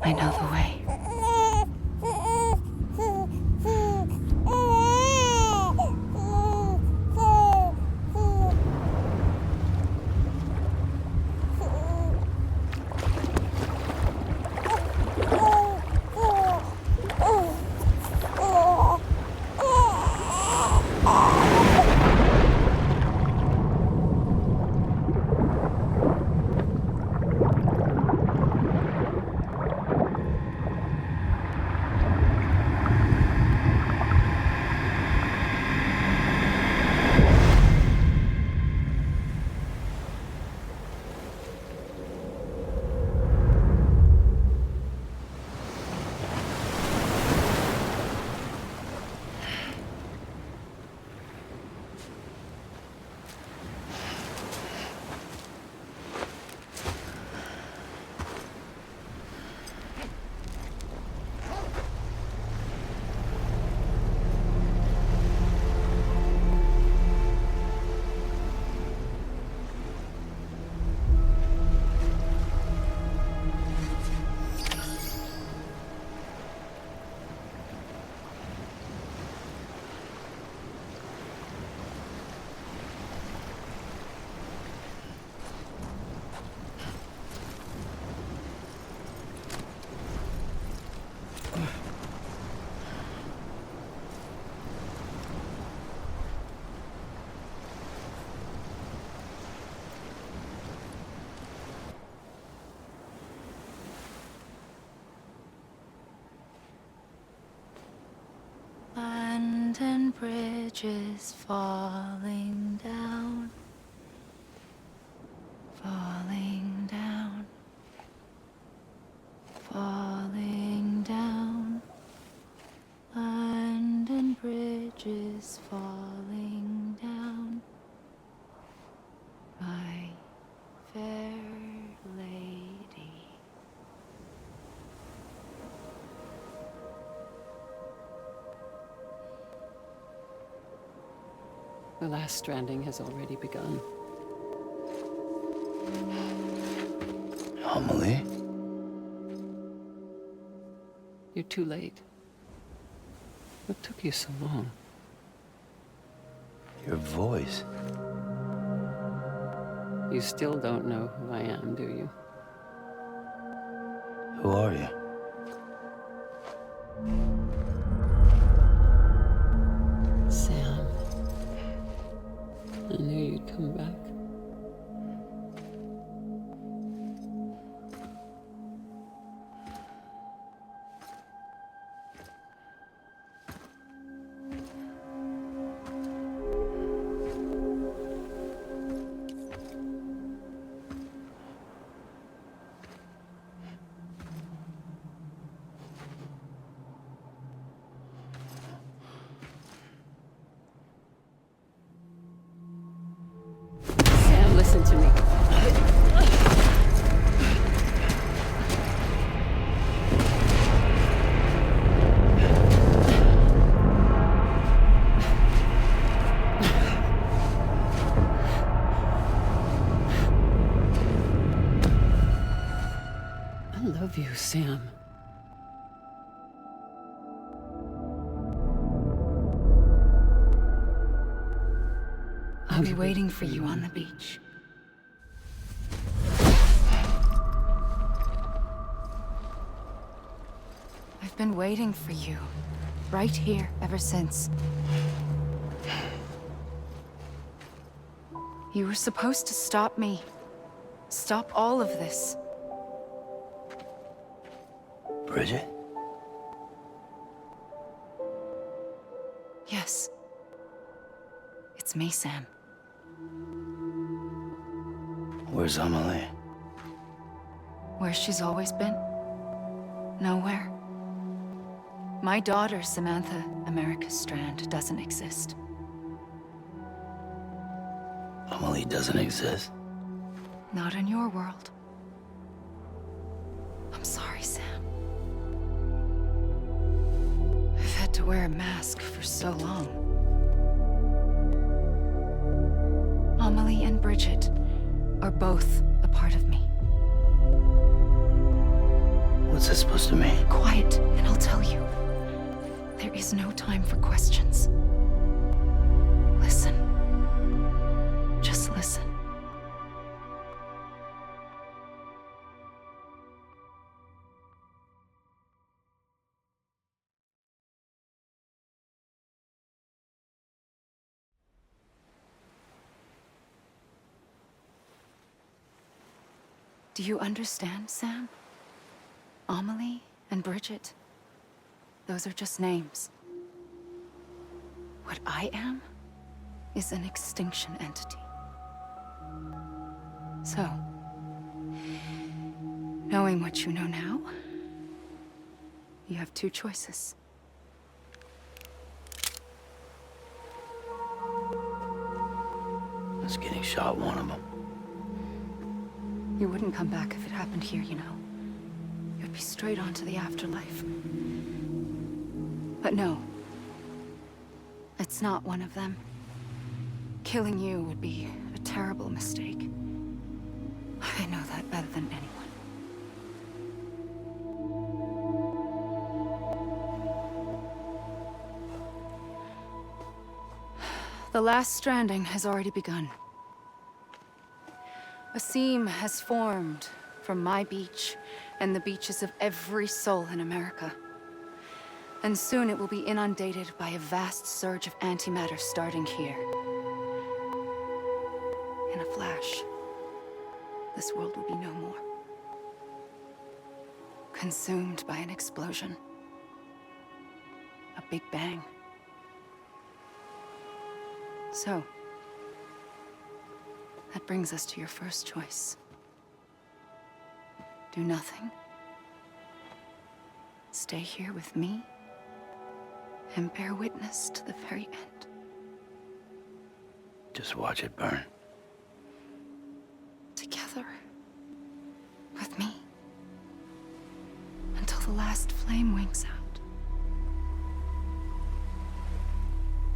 I know the way. London Bridge is falling down, falling down, falling down. London Bridge is falling down, my fair lady. The last stranding has already begun. Amelie? You're too late. What took you so long? Your voice. You still don't know who I am, do you? Who are you? Sam. I knew you'd come back. Sam, listen to me. I love you, Sam. I'll be waiting for you on the beach. I've been waiting for you, right here, ever since. You were supposed to stop me. Stop all of this. Bridget? Yes. It's me, Sam. Where's Amelie? Where she's always been. Nowhere. My daughter, Samantha America Strand, doesn't exist. Amelie doesn't exist? Not in your world. I'm sorry, Sam. I've had to wear a mask for so long. Amelie and Bridget are both a part of me. What's this supposed to mean? Quiet, and I'll tell you. There is no time for questions. Listen. Just listen. Do you understand, Sam? Amelie and Bridget, those are just names. What I am is an extinction entity. So, knowing what you know now, you have two choices. Just getting shot, one of them. You wouldn't come back if it happened here, you know. You'd be straight on to the afterlife. But no. It's not one of them. Killing you would be a terrible mistake. I know that better than anyone. The last stranding has already begun. A seam has formed from my beach and the beaches of every soul in America. And soon it will be inundated by a vast surge of antimatter starting here. In a flash, this world will be no more. Consumed by an explosion. A big bang. So, that brings us to your first choice. Do nothing. Stay here with me and bear witness to the very end. Just watch it burn. Together. With me. Until the last flame winks out.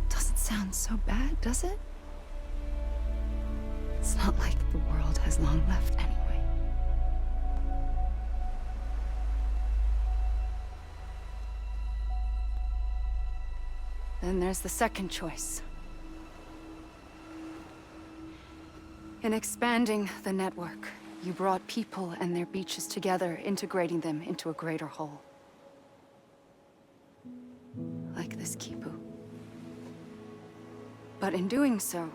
Doesn't sound so bad, does it? It's not like the world has long left anyway. Then there's the second choice. In expanding the network, you brought people and their beaches together, integrating them into a greater whole. Like this Kipu. But in doing so,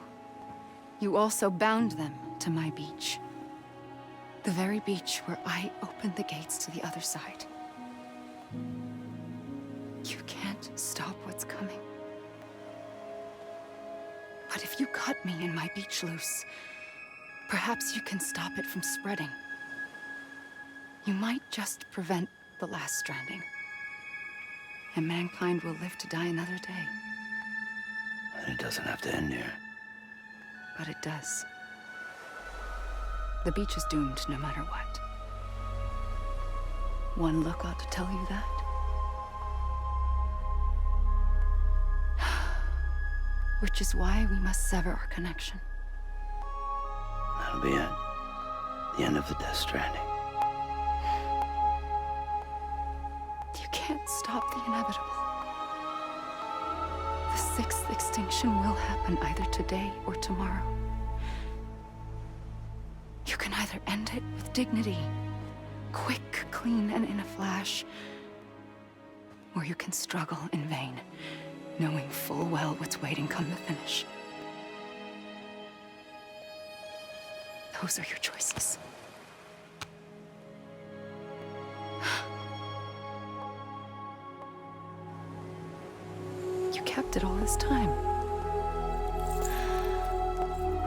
you also bound them to my beach. The very beach where I opened the gates to the other side. You can't stop what's coming. But if you cut me and my beach loose, perhaps you can stop it from spreading. You might just prevent the last stranding. And mankind will live to die another day. And it doesn't have to end here. But it does. The beach is doomed no matter what. One look ought to tell you that. Which is why we must sever our connection. That'll be it. The end of the Death Stranding. You can't stop the inevitable. The sixth extinction will happen either today or tomorrow. You can either end it with dignity, quick, clean, and in a flash, or you can struggle in vain, knowing full well what's waiting come the finish. Those are your choices. You kept it all this time.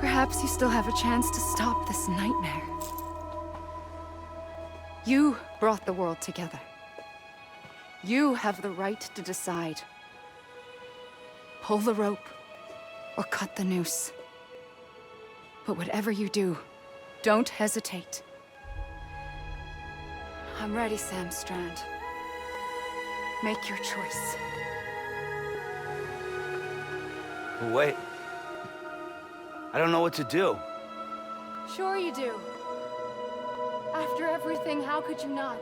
Perhaps you still have a chance to stop this nightmare. You brought the world together. You have the right to decide. Pull the rope or cut the noose. But whatever you do, don't hesitate. I'm ready, Sam Strand. Make your choice. Wait. I don't know what to do. Sure you do. After everything, how could you not?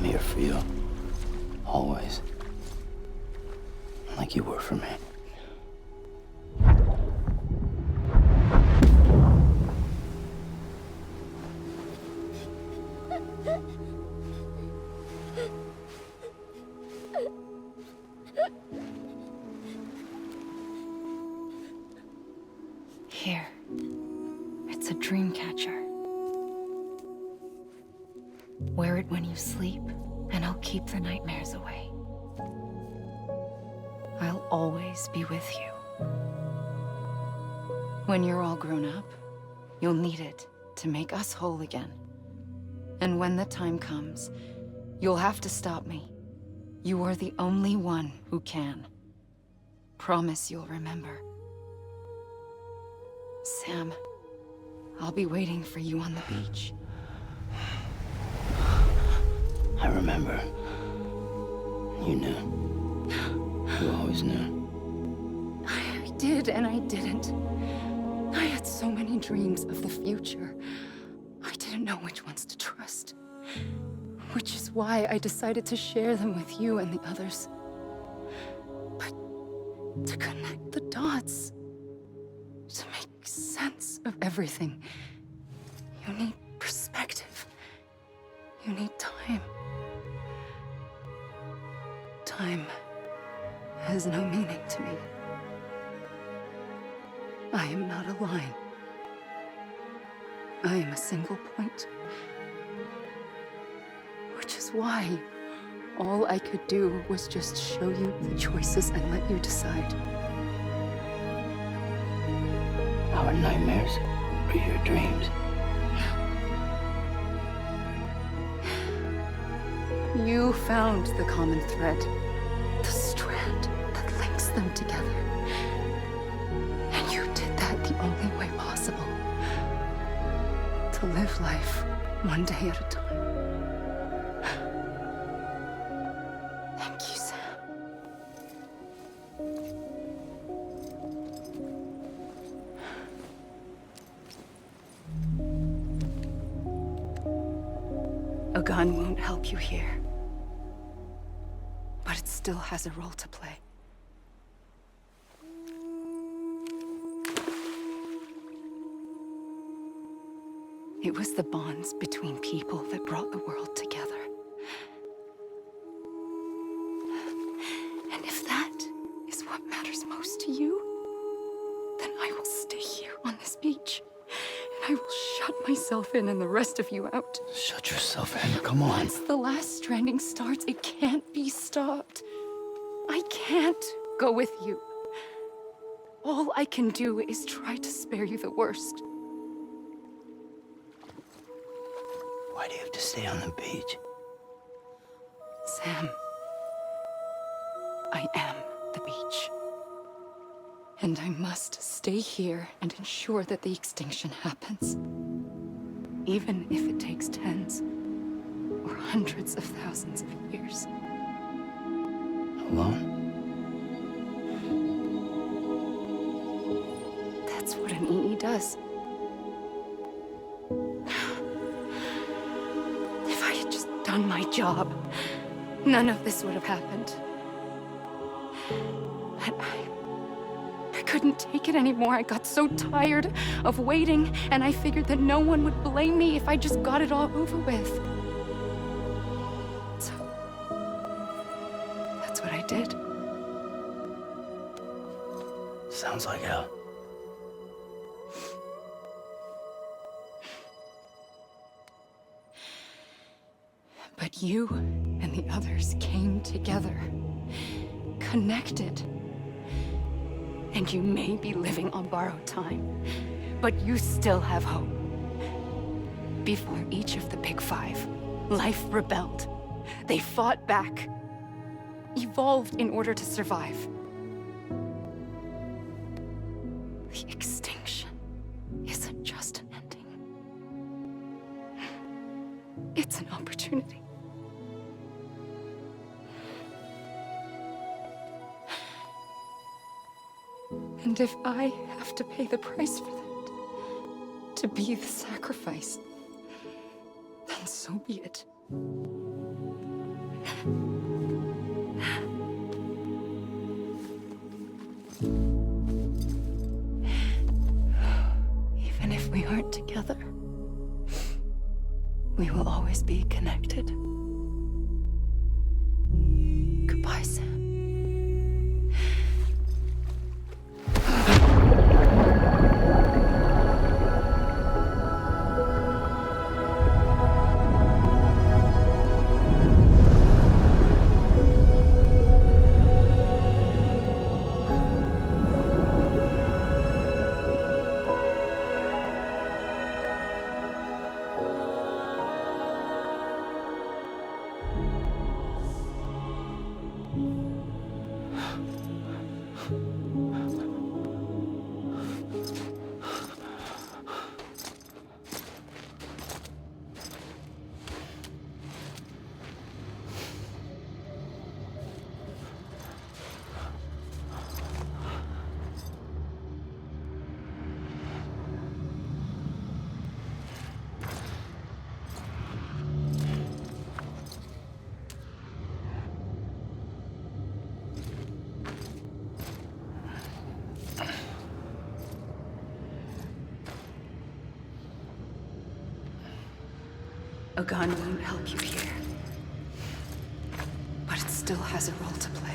here for you. Always. Like you were for me. Here. It's a dream catcher. Wear it when you sleep, and I'll keep the nightmares away. I'll always be with you. When you're all grown up, you'll need it to make us whole again. And when the time comes, you'll have to stop me. You are the only one who can. Promise you'll remember. Sam, I'll be waiting for you on the beach. I remember. You knew. You always knew. I did and I didn't. I had so many dreams of the future. I didn't know which ones to trust. Which is why I decided to share them with you and the others. But to connect the dots, to make sense of everything, you need perspective. You need time. Time has no meaning to me. I am not a line. I am a single point. Which is why all I could do was just show you the choices and let you decide. Our nightmares are your dreams. You found the common thread, the strand that links them together. And you did that the only way possible. To live life one day at a time. Thank you, Sam. A gun won't help you here. But it still has a role to play. It was the bonds between people that brought the world together. And if that is what matters most to you, then I will stay here on this beach. And I will shut myself in and the rest of you out. Shut yourself in. Come on. Once the last stranding starts, it can't be stopped. I can't go with you. All I can do is try to spare you the worst. Why do you have to stay on the beach? Sam, I am the beach. And I must stay here and ensure that the extinction happens. Even if it takes tens or hundreds of thousands of years. Alone? That's what an EE does. If I had just done my job, none of this would have happened. But I couldn't take it anymore. I got so tired of waiting, and I figured that no one would blame me if I just got it all over with. So, that's what I did. Sounds like hell. But you and the others came together, connected. And you may be living on borrowed time, but you still have hope. Before each of the Big Five, life rebelled. They fought back, evolved in order to survive. The extinction isn't just an ending. It's an opportunity. And if I have to pay the price for that, to be the sacrifice, then so be it. We will always be connected. Goodbye, Sam. A gun won't help you here. But it still has a role to play.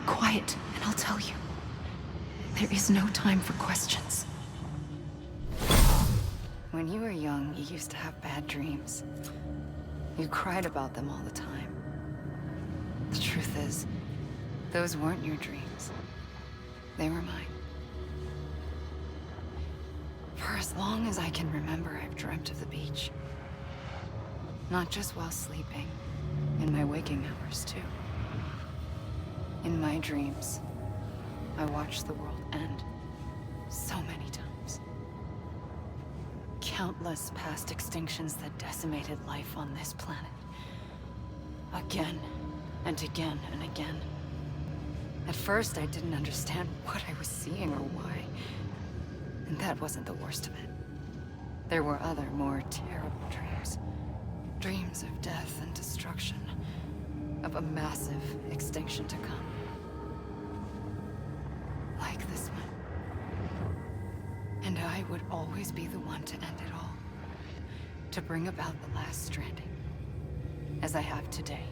Quiet, and I'll tell you. There is no time for questions. When you were young, you used to have bad dreams. You cried about them all the time. The truth is, those weren't your dreams. They were mine. For as long as I can remember, I've dreamt of the beach. Not just while sleeping, in my waking hours, too. In my dreams, I watched the world end so many times. Countless past extinctions that decimated life on this planet. Again, and again, and again. At first, I didn't understand what I was seeing or why. And that wasn't the worst of it. There were other, more terrible dreams. Dreams of death and destruction. Of a massive extinction to come. Like this one. And I would always be the one to end it all. To bring about the last stranding. As I have today.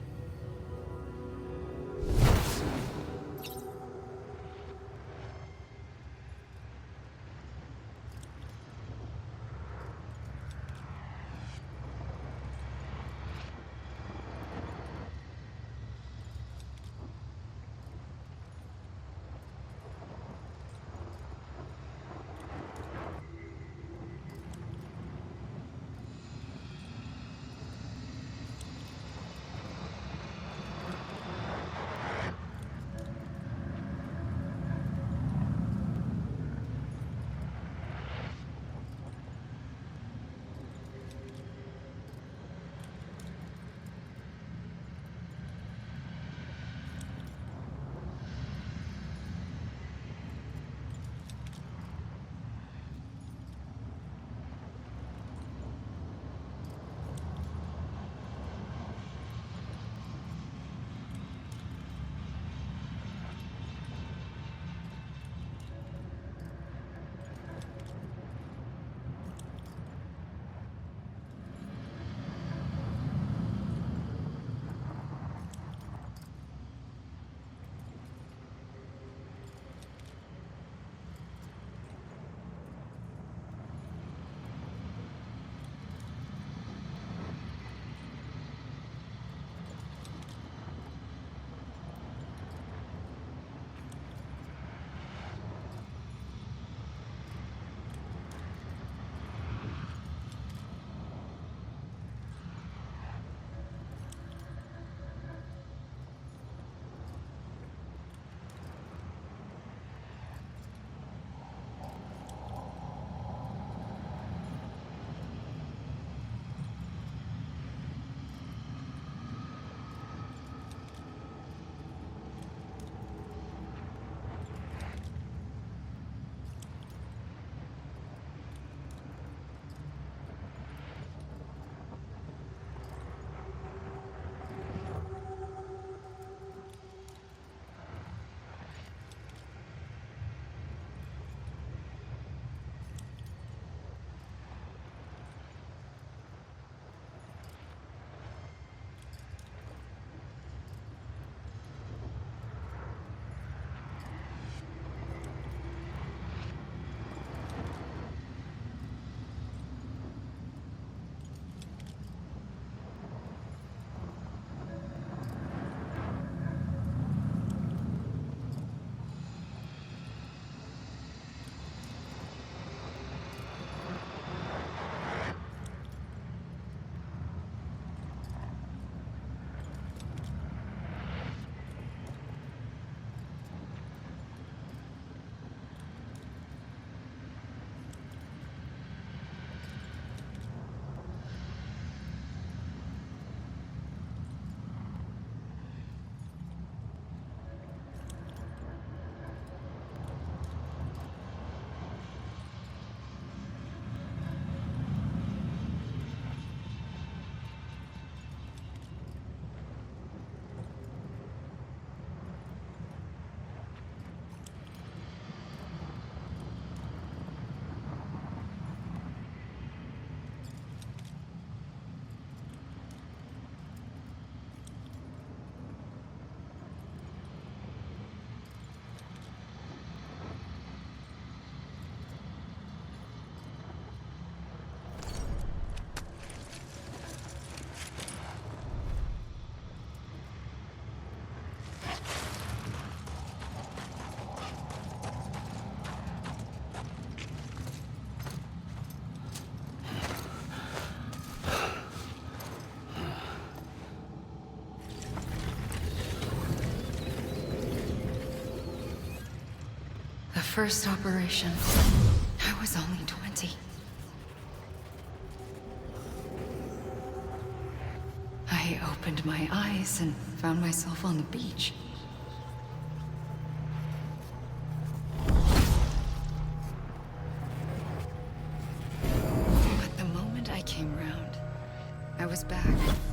first operation, I was only 20. I opened my eyes and found myself on the beach. But the moment I came round, I was back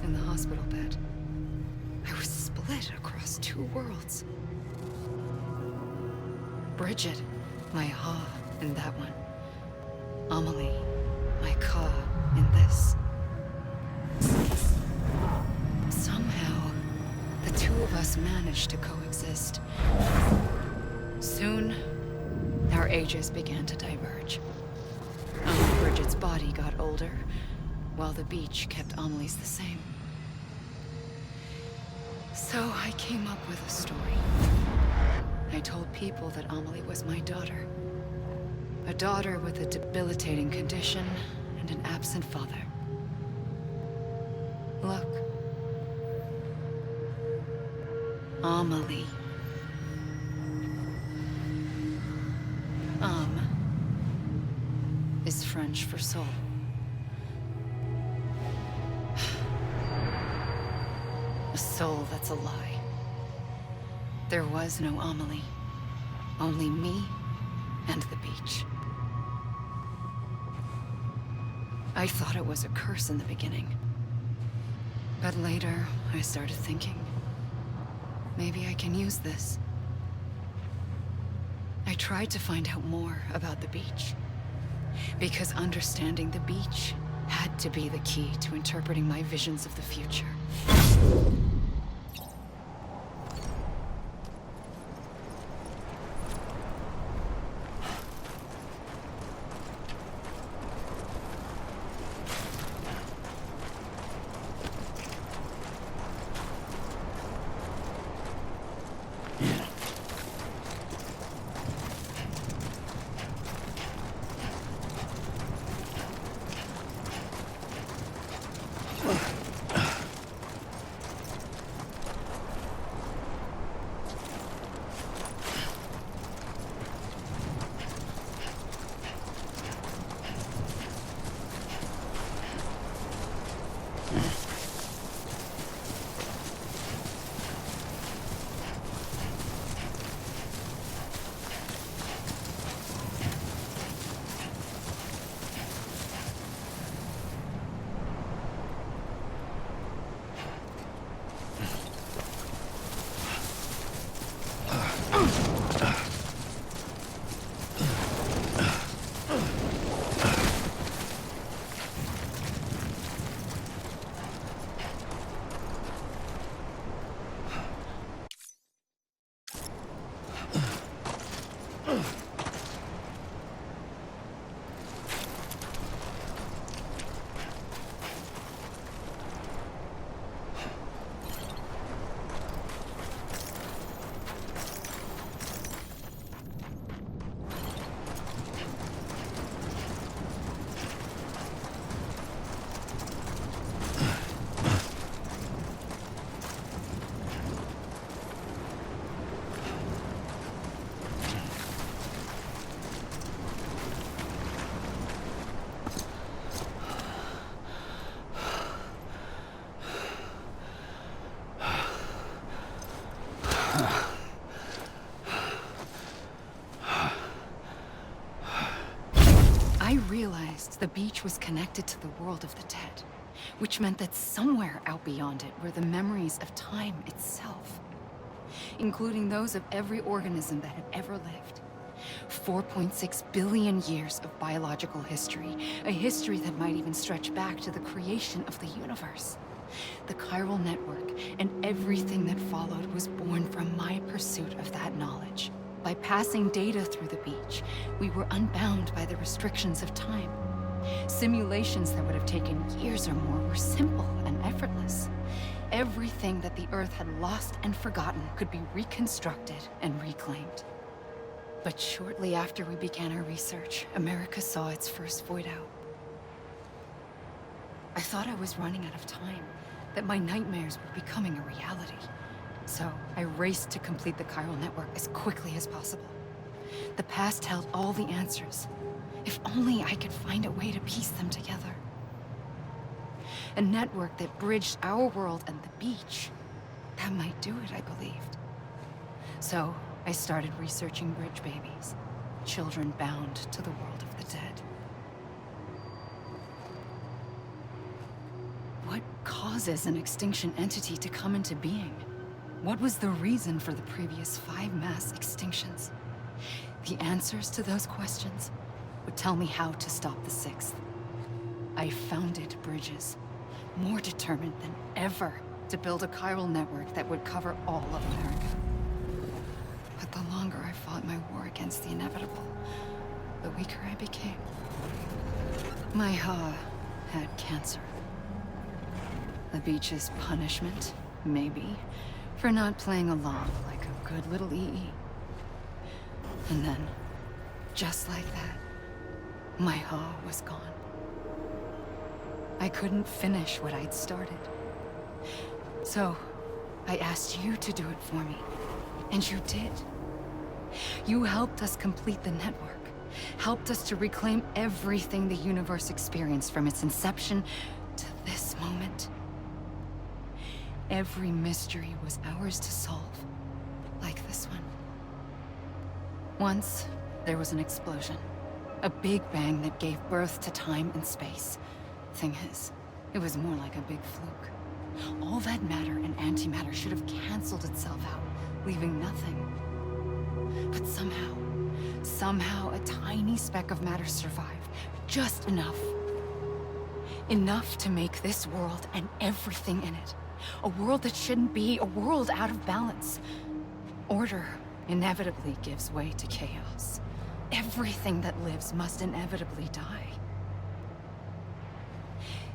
in the hospital bed. I was split across two worlds. Bridget, my Ha in that one. Amelie, my Ka in this. Somehow, the two of us managed to coexist. Soon, our ages began to diverge. Bridget's body got older, while the beach kept Amelie's the same. So I came up with a story. I told people that Amelie was my daughter. A daughter with a debilitating condition and an absent father. Look. Amelie. Is French for soul. A soul that's a lie. There was no Amelie. Only me and the beach. I thought it was a curse in the beginning. But later, I started thinking, maybe I can use this. I tried to find out more about the beach. Because understanding the beach had to be the key to interpreting my visions of the future. I realized the beach was connected to the world of the dead, which meant that somewhere out beyond it were the memories of time itself, including those of every organism that had ever lived. 4.6 billion years of biological history, a history that might even stretch back to the creation of the universe. The chiral network and everything that followed was born from my pursuit of that knowledge. By passing data through the beach, we were unbound by the restrictions of time. Simulations that would have taken years or more were simple and effortless. Everything that the Earth had lost and forgotten could be reconstructed and reclaimed. But shortly after we began our research, America saw its first void out. I thought I was running out of time, that my nightmares were becoming a reality. So I raced to complete the chiral network as quickly as possible. The past held all the answers. If only I could find a way to piece them together. A network that bridged our world and the beach. That might do it, I believed. So, I started researching bridge babies. Children bound to the world of the dead. What causes an extinction entity to come into being? What was the reason for the previous 5 mass extinctions? The answers to those questions would tell me how to stop the 6th. I founded bridges, more determined than ever to build a chiral network that would cover all of America. But the longer I fought my war against the inevitable, the weaker I became. My Ha had cancer. The beach's punishment, maybe, for not playing along like a good little EE. And then, just like that, my Ha was gone. I couldn't finish what I'd started. So, I asked you to do it for me, and you did. You helped us complete the network, helped us to reclaim everything the universe experienced from its inception to this moment. Every mystery was ours to solve, like this one. Once, there was an explosion. A big bang that gave birth to time and space. Thing is, it was more like a big fluke. All that matter and antimatter should have canceled itself out, leaving nothing. But somehow a tiny speck of matter survived. Just enough. Enough to make this world and everything in it. A world that shouldn't be, a world out of balance. Order inevitably gives way to chaos. Everything that lives must inevitably die.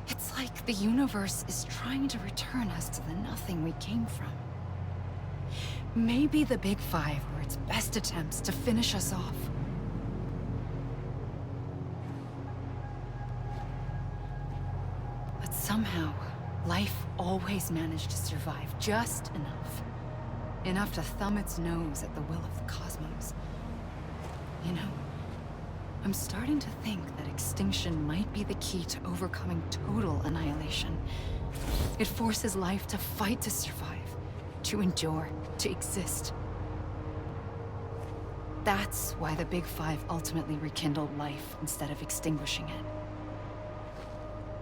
It's like the universe is trying to return us to the nothing we came from. Maybe the Big Five were its best attempts to finish us off. But somehow, life always managed to survive just enough. Enough to thumb its nose at the will of the cosmos. You know, I'm starting to think that extinction might be the key to overcoming total annihilation. It forces life to fight to survive, to endure, to exist. That's why the Big Five ultimately rekindled life instead of extinguishing it.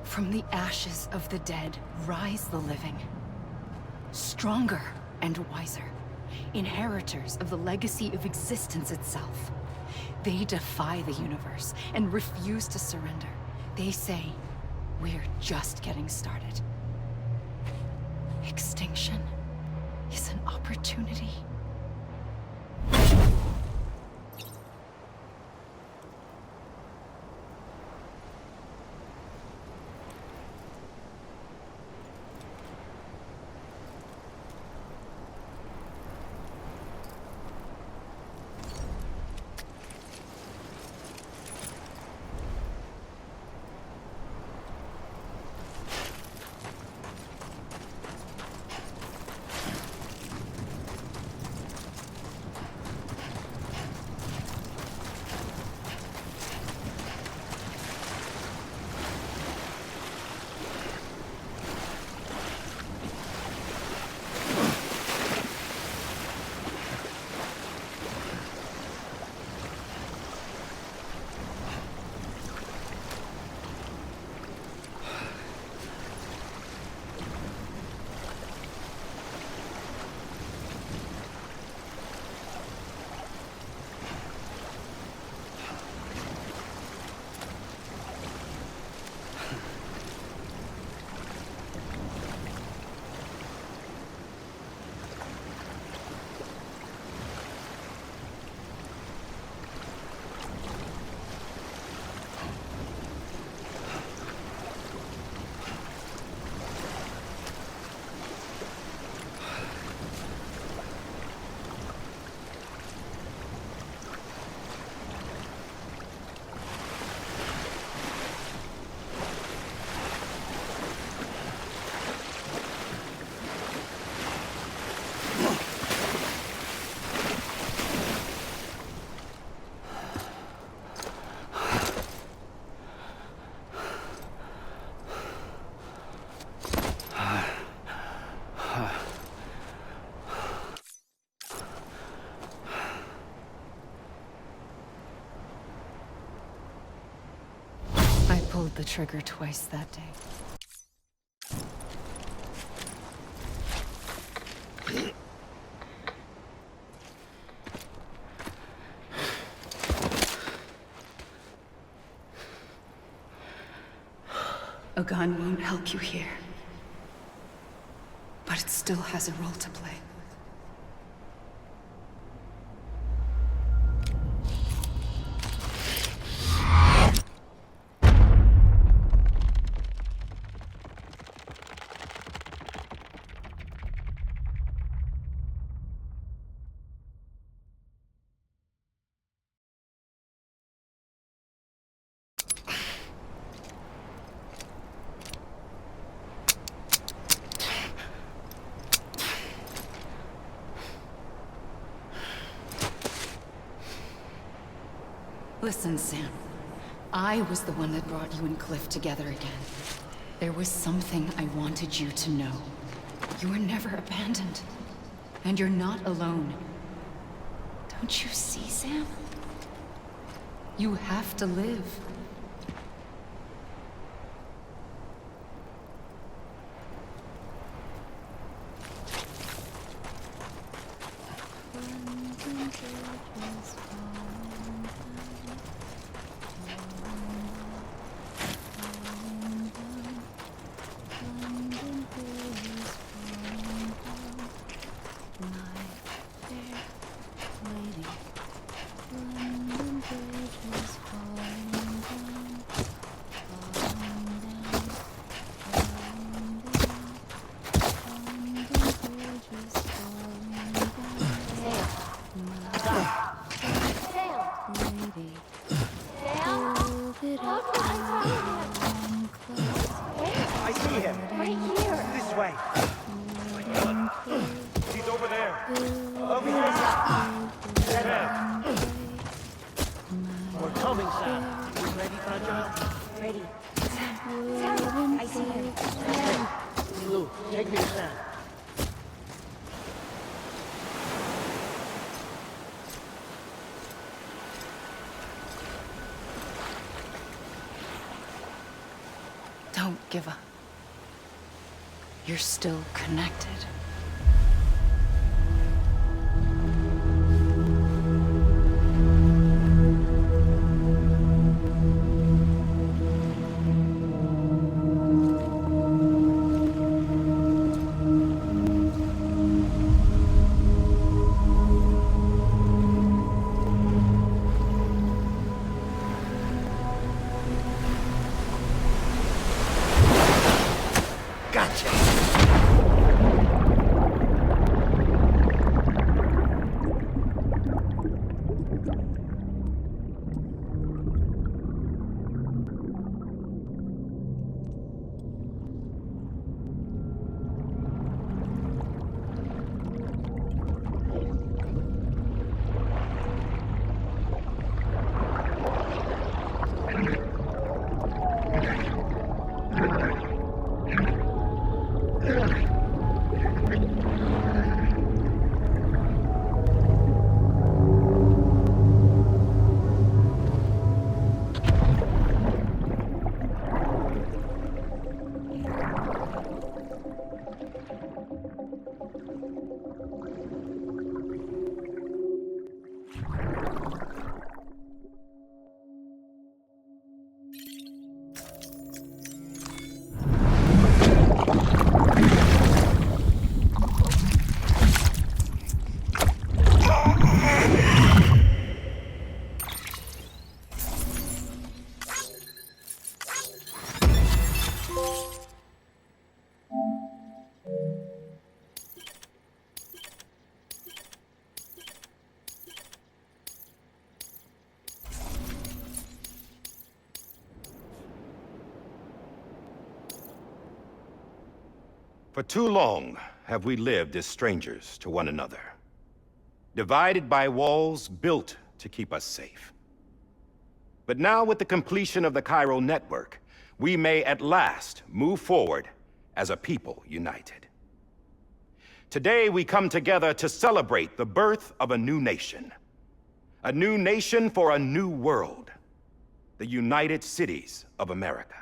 From the ashes of the dead rise the living. Stronger and wiser. Inheritors of the legacy of existence itself. They defy the universe and refuse to surrender. They say, we're just getting started. Extinction is an opportunity. pulled the trigger twice that day. A gun won't help you here. But it still has a role to play. Listen, Sam. I was the one that brought you and Cliff together again. There was something I wanted you to know. You were never abandoned. And you're not alone. Don't you see, Sam? You have to live. I see him. Right here. This way. He's over there. Over here. Sam. We're coming, Sam. You ready, Conjure? Ready. Sam, I see him. Sam. Lou, take me to Sam. Don't give up. You're still connected. For too long have we lived as strangers to one another, divided by walls built to keep us safe. But now, with the completion of the chiral network, we may at last move forward as a people united. Today we come together to celebrate the birth of a new nation for a new world. the United Cities of America.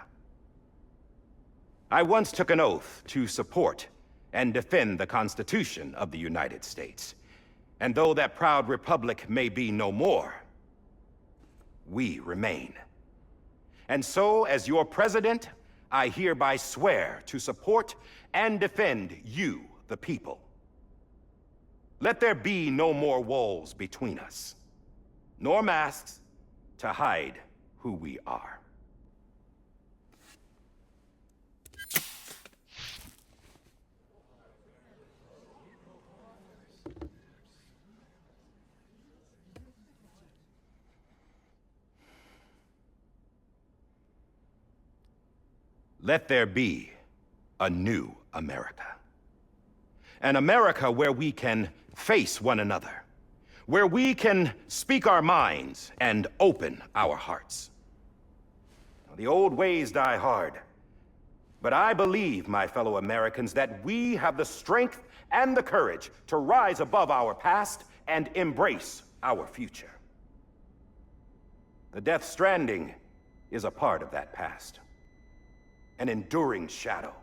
I once took an oath to support and defend the Constitution of the United States. And though that proud republic may be no more, we remain. And so, as your president, I hereby swear to support and defend you, the people. Let there be no more walls between us, nor masks to hide who we are. Let there be a new America. An America where we can face one another, where we can speak our minds and open our hearts. Now, the old ways die hard, but I believe, my fellow Americans, that we have the strength and the courage to rise above our past and embrace our future. The Death Stranding is a part of that past. An enduring shadow,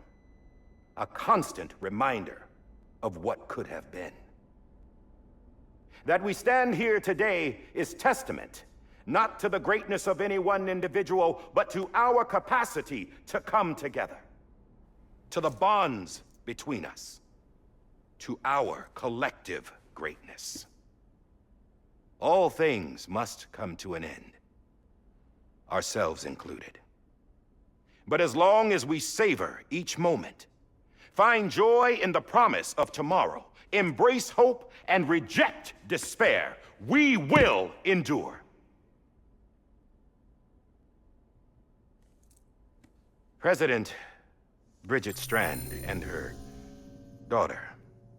a constant reminder of what could have been. That we stand here today is testament, not to the greatness of any one individual, but to our capacity to come together, to the bonds between us, to our collective greatness. All things must come to an end, ourselves included. But as long as we savor each moment, find joy in the promise of tomorrow, embrace hope, and reject despair, we will endure. President Bridget Strand and her daughter,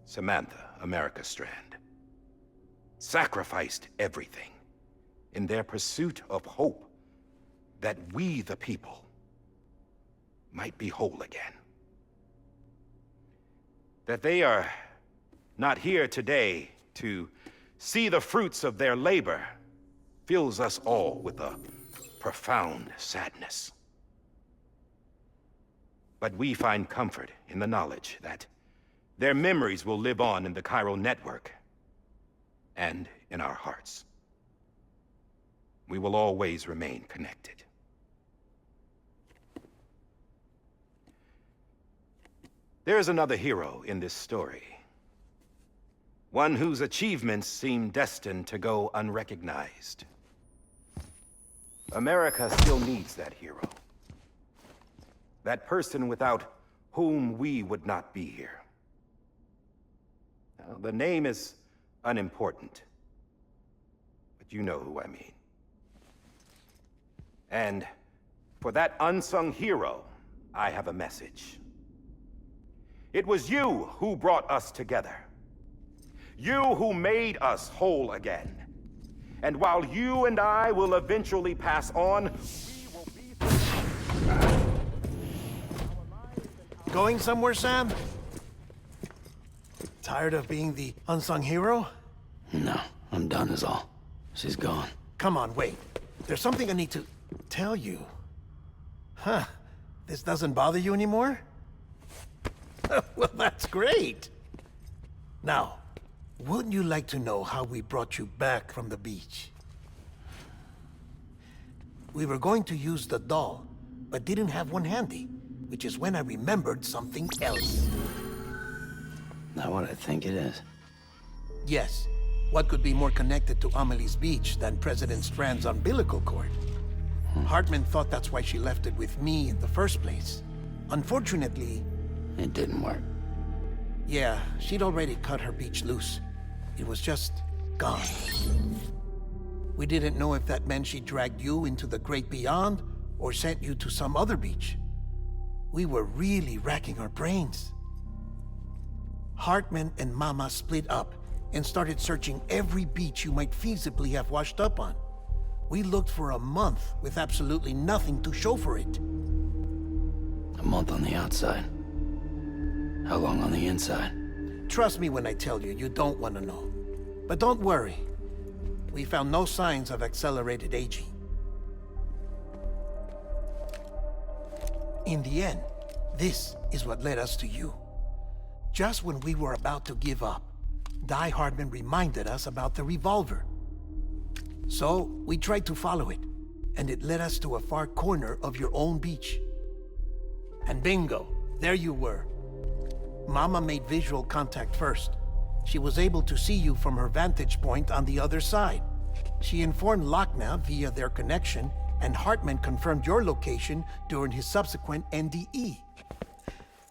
Samantha America Strand, sacrificed everything in their pursuit of hope that we, the people, might be whole again. That they are not here today to see the fruits of their labor fills us all with a profound sadness. But we find comfort in the knowledge that their memories will live on in the chiral network and in our hearts. We will always remain connected. There is another hero in this story. One whose achievements seem destined to go unrecognized. America still needs that hero. That person without whom we would not be here. Now, the name is unimportant, but you know who I mean. And for that unsung hero, I have a message. It was you who brought us together. You who made us whole again. And while you and I will eventually pass on, we will be... Going somewhere, Sam? Tired of being the unsung hero? No, I'm done is all. She's gone. Come on, wait. There's something I need to tell you. Huh. This doesn't bother you anymore? Well, that's great. Now, wouldn't you like to know how we brought you back from the beach? We were going to use the doll, but didn't have one handy, which is when I remembered something else. Not what I think it is. Yes. What could be more connected to Amelie's beach than President Strand's umbilical cord? Hartman thought that's why she left it with me in the first place. Unfortunately... It didn't work. Yeah, she'd already cut her beach loose. It was just gone. We didn't know if that meant she dragged you into the great beyond, or sent you to some other beach. We were really racking our brains. Hartman and Mama split up and started searching every beach you might feasibly have washed up on. We looked for a month with absolutely nothing to show for it. A month on the outside. How long on the inside? Trust me when I tell you, you don't want to know. But don't worry. We found no signs of accelerated aging. In the end, this is what led us to you. Just when we were about to give up, Die Hardman reminded us about the revolver. So, we tried to follow it, and it led us to a far corner of your own beach. And bingo, there you were. Mama made visual contact first. She was able to see you from her vantage point on the other side. She informed Lochna via their connection, and Hartman confirmed your location during his subsequent NDE.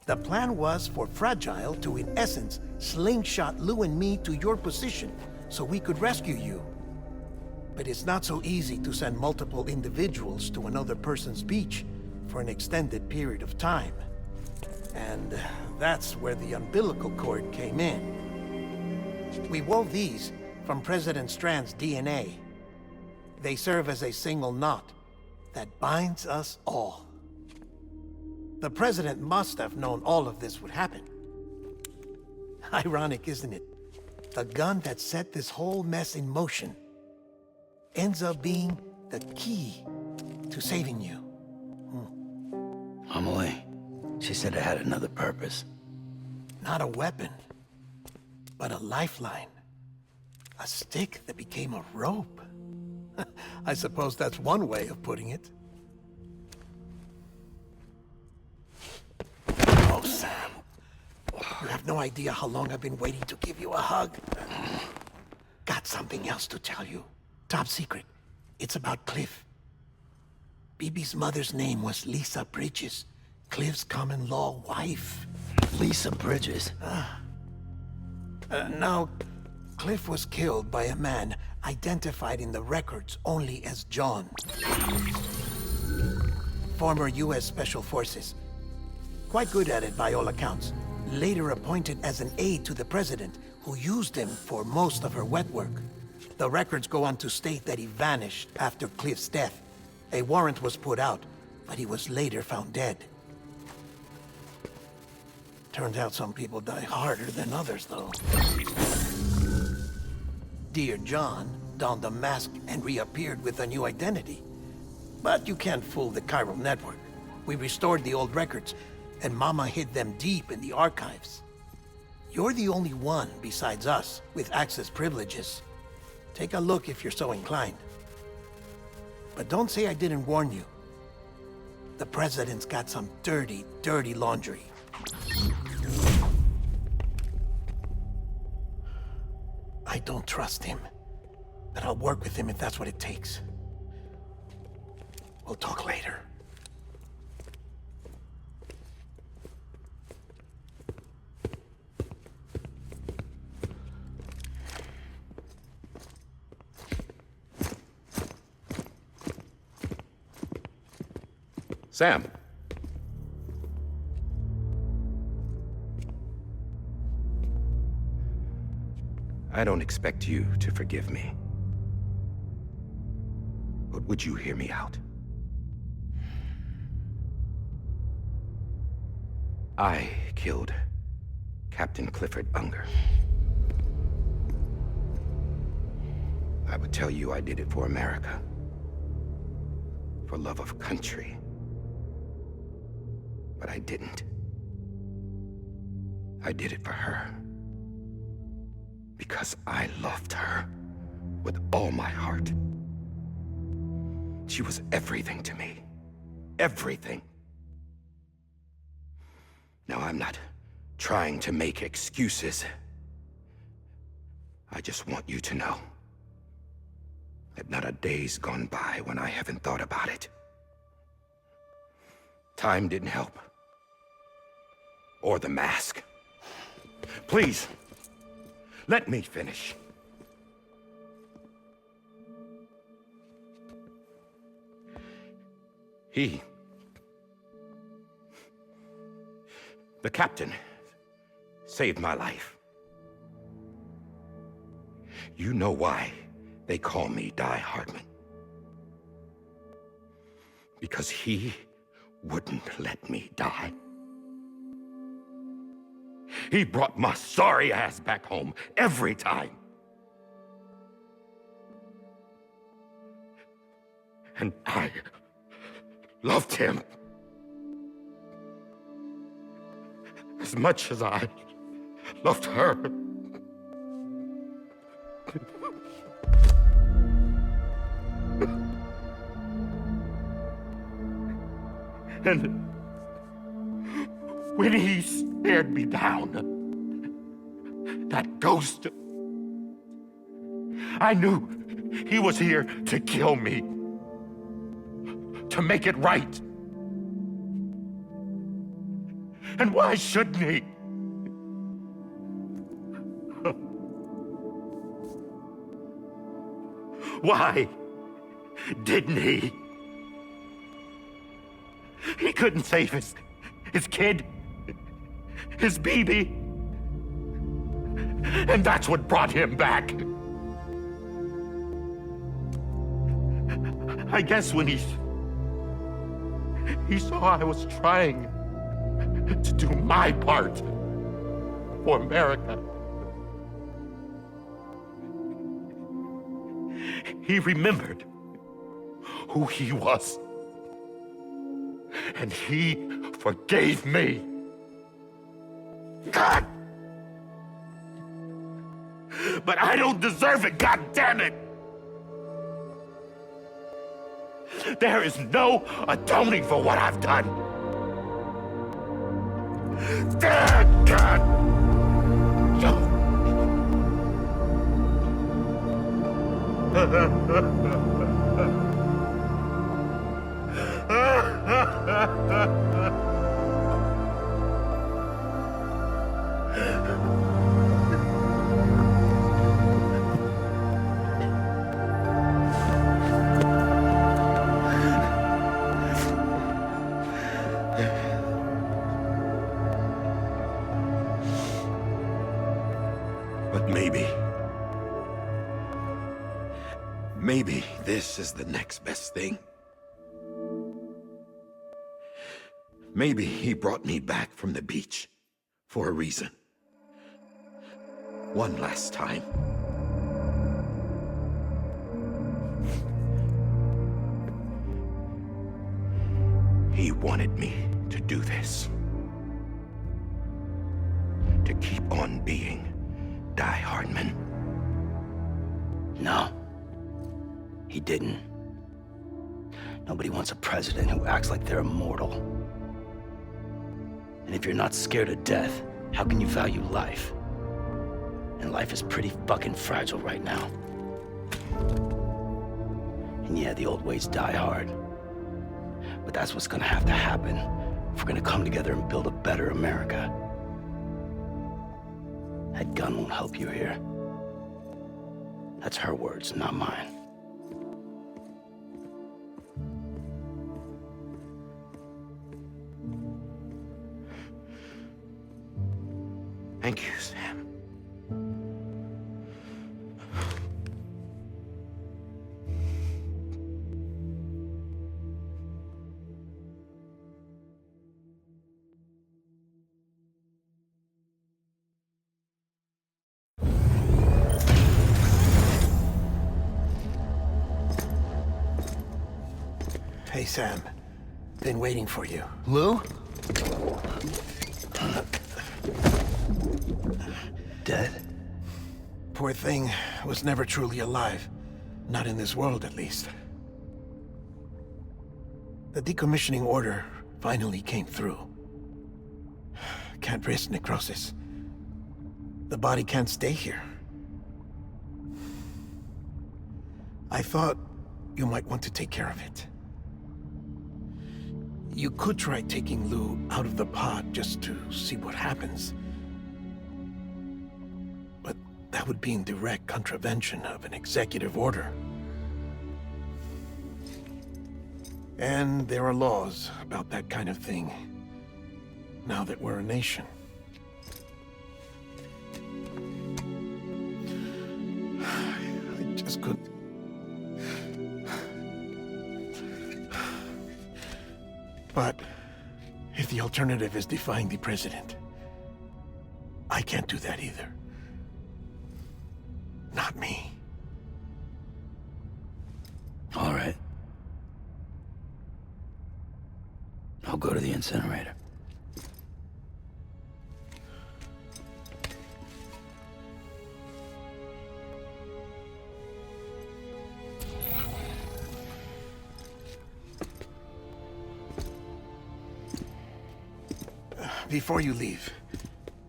The plan was for Fragile to, in essence, slingshot Lou and me to your position so we could rescue you. But it's not so easy to send multiple individuals to another person's beach for an extended period of time. And that's where the umbilical cord came in. We wove these from President Strand's DNA. They serve as a single knot that binds us all. The President must have known all of this would happen. Ironic, isn't it? The gun that set this whole mess in motion ends up being the key to saving you. Amelie, she said it had another purpose. Not a weapon, but a lifeline. A stick that became a rope. I suppose that's one way of putting it. Oh, Sam. You have no idea how long I've been waiting to give you a hug. Got something else to tell you. Top secret. It's about Cliff. Bibi's mother's name was Lisa Bridges, Cliff's common-law wife. Lisa Bridges? Now, Cliff was killed by a man identified in the records only as John. Former U.S. Special Forces. Quite good at it by all accounts. Later appointed as an aide to the president, who used him for most of her wet work. The records go on to state that he vanished after Cliff's death. A warrant was put out, but he was later found dead. Turns out some people die harder than others, though. Dear John donned a mask and reappeared with a new identity. But you can't fool the chiral network. We restored the old records, and Mama hid them deep in the archives. You're the only one besides us with access privileges. Take a look if you're so inclined. But don't say I didn't warn you. The President's got some dirty, dirty laundry. I don't trust him, but I'll work with him if that's what it takes. We'll talk later. Sam. I don't expect you to forgive me. But would you hear me out? I killed Captain Clifford Unger. I would tell you I did it for America. For love of country. But I didn't. I did it for her. Because I loved her with all my heart. She was everything to me. Everything. Now, I'm not trying to make excuses. I just want you to know that not a day's gone by when I haven't thought about it. Time didn't help. Or the mask. Please, let me finish. The captain, saved my life. You know why they call me Die Hardman. Because he wouldn't let me die. He brought my sorry ass back home every time. And I loved him. as much as I loved her. And when he stared me down, that ghost, I knew he was here to kill me, to make it right. And why shouldn't he? Why didn't he? He couldn't save his kid, his baby. And that's what brought him back. I guess when he saw I was trying to do my part for America, he remembered who he was. And he forgave me. God! But I don't deserve it, God damn it! There is no atoning for what I've done. God! But maybe this is the next best thing. Maybe he brought me back from the beach for a reason. One last time. He wanted me to do this. To keep on being Die Hardman. No. He didn't. Nobody wants a president who acts like they're immortal. And if you're not scared of death, how can you value life? And life is pretty fucking fragile right now. And yeah, the old ways die hard. But that's what's gonna have to happen if we're gonna come together and build a better America. That gun won't help you here. That's her words, not mine. Thank you, Sam. Hey, Sam. Been waiting for you. Lou? Dead? Poor thing was never truly alive. Not in this world, at least. The decommissioning order finally came through. Can't risk necrosis. The body can't stay here. I thought you might want to take care of it. You could try taking Lou out of the pod just to see what happens. But that would be in direct contravention of an executive order. And there are laws about that kind of thing, now that we're a nation. I just couldn't... But if the alternative is defying the president, I can't do that either. Not me. All right. I'll go to the incinerator. Before you leave,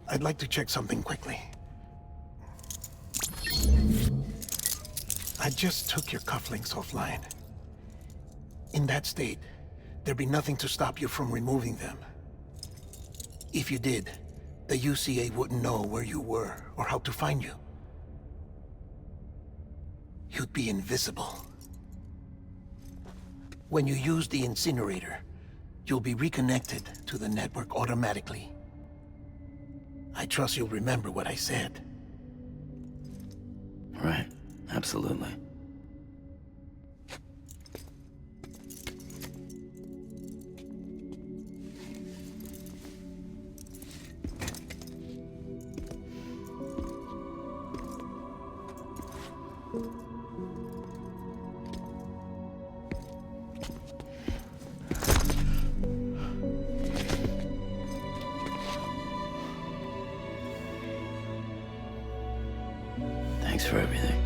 I'd like to check something quickly. I just took your cufflinks offline. In that state, there'd be nothing to stop you from removing them. If you did, the UCA wouldn't know where you were or how to find you. You'd be invisible. When you use the incinerator, you'll be reconnected to the network automatically. I trust you'll remember what I said. Right. Absolutely. Thanks for everything.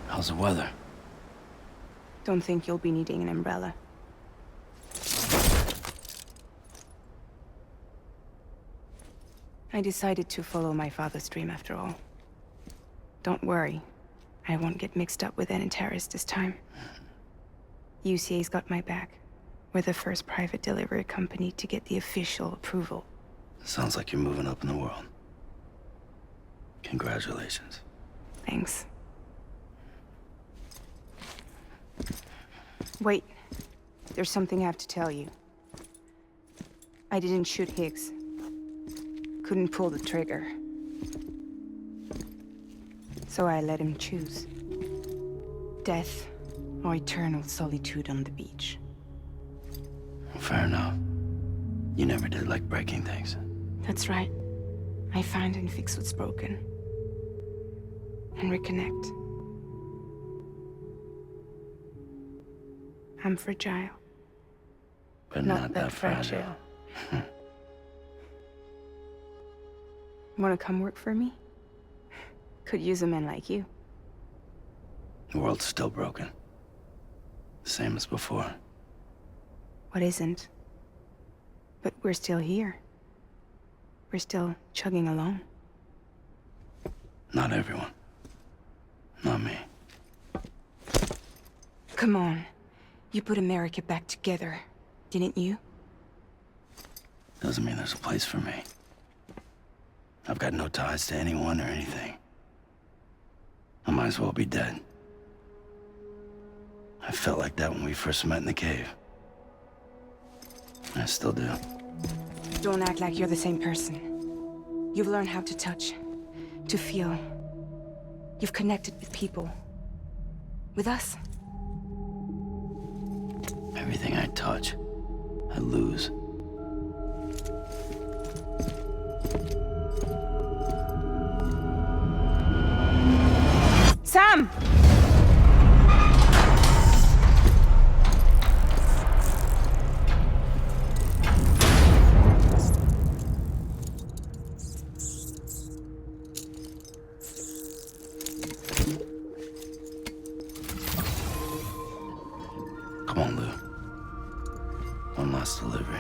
How's the weather? Don't think you'll be needing an umbrella. I decided to follow my father's dream after all. Don't worry. I won't get mixed up with any terrorists this time. UCA's got my back. We're the first private delivery company to get the official approval. Sounds like you're moving up in the world. Congratulations. Thanks. Wait. There's something I have to tell you. I didn't shoot Higgs. Couldn't pull the trigger. So I let him choose. Death or eternal solitude on the beach. Fair enough. You never did like breaking things. That's right. I find and fix what's broken. And reconnect. I'm fragile. But not that fragile. Wanna come work for me? Could use a man like you. The world's still broken. Same as before. What isn't? But we're still here. We're still chugging along. Not everyone. Not me. Come on. You put America back together, didn't you? Doesn't mean there's a place for me. I've got no ties to anyone or anything. I might as well be dead. I felt like that when we first met in the cave. I still do. Don't act like you're the same person. You've learned how to touch, to feel. You've connected with people. With us. Everything I touch, I lose. Sam! Come on, Lou. One last delivery.